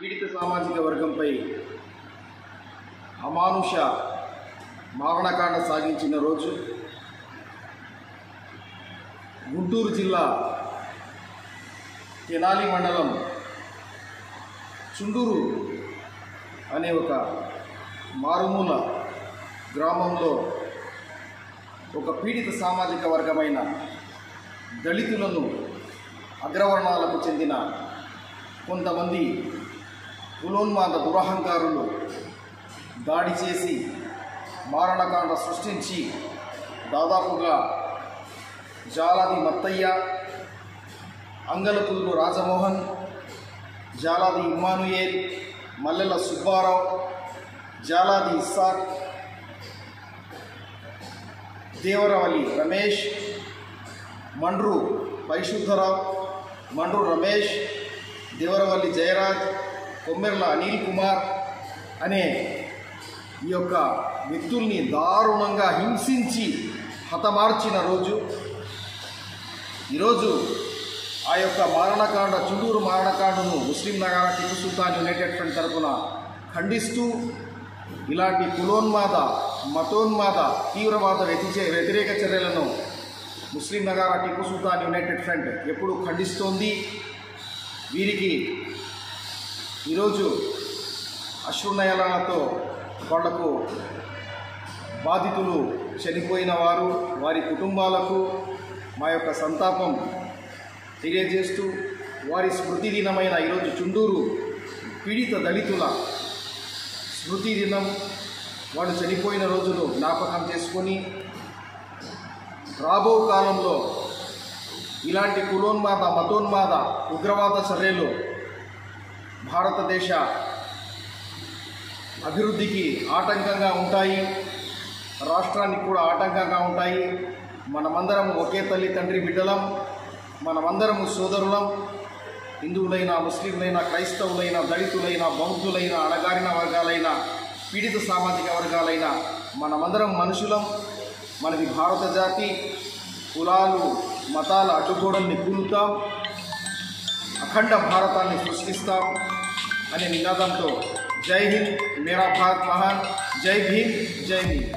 పీడిత సామాజిక వర్గంపై అమానుష మారణకాండ సాగించిన రోజు గుంటూరు జిల్లా తెనాలి మండలం చుండూరు అనే ఒక మారుమూల గ్రామంలో ఒక పీడిత సామాజిక వర్గమైన దళితులను అగ్రవర్ణాలకు చెందిన కొంతమంది కులోన్మాద దురహంకారులు దాడి చేసి మారణకాండ సృష్టించి దాదాపుగా జాలాది మత్తయ్య, అంగలపుల్లు రాజమోహన్, జాలాది ఇమ్మానుయేల్, మల్లెల సుబ్బారావు, జాలాది ఇస్సాక్, దేవరవల్లి రమేష్, మండ్రు పరిశుద్ధరావు, మండ్రు రమేష్, దేవరవల్లి జయరాజ్, కొమ్మెర్ల అనిల్ కుమార్ అనే ఈ యొక్క వ్యక్తుల్ని దారుణంగా హింసించి హతమార్చిన రోజు ఈరోజు. ఆ యొక్క మారణకాండ, చుండూరు మారణకాండను ముస్లిం నగార టిప్పు సుల్తాన్ యునైటెడ్ ఫ్రంట్ తరఫున ఖండిస్తూ ఇలాంటి కులోన్మాద, మతోన్మాద, తీవ్రవాద వ్యతిరేక చర్యలను ముస్లిం నగార టిప్పు సుల్తాన్ యునైటెడ్ ఫ్రంట్ ఎప్పుడూ ఖండిస్తోంది. వీరికి ఈరోజు అశ్రునయనాలతో వాళ్లకు బాధితులు చనిపోయిన వారు, వారి కుటుంబాలకు మా యొక్క సంతాపం తెలియజేస్తూ, వారి స్మృతి దినమైన ఈరోజు చుండూరు పీడిత దళితుల స్మృతి దినం, వాళ్ళు చనిపోయిన రోజును జ్ఞాపకం చేసుకొని రాబో కాలంలో ఇలాంటి కులోన్మాద, మతోన్మాద, ఉగ్రవాద చర్యలు భారతదేశ అభివృద్ధికి ఆటంకంగా ఉంటాయి, రాష్ట్రానికి కూడా ఆటంకంగా ఉంటాయి. మనమందరం ఒకే తల్లి తండ్రి బిడ్డలం, మనమందరము సోదరులం. హిందువులైన, ముస్లింలైన, క్రైస్తవులైన, దళితులైన, బౌద్ధులైన, అణగారిన వర్గాలైన, పీడిత సామాజిక వర్గాలైన మనమందరం మనుషులం. మనది భారత జాతి. కులాలు, మతాల అడ్డుగోడల్ని కూలుతాం, అఖండ భారతాన్ని సృష్టిస్తాం అనే నినాదంతో జై హింద్, మేరా భారత్ మహాన్, జై భీమ్, జై భీమ్.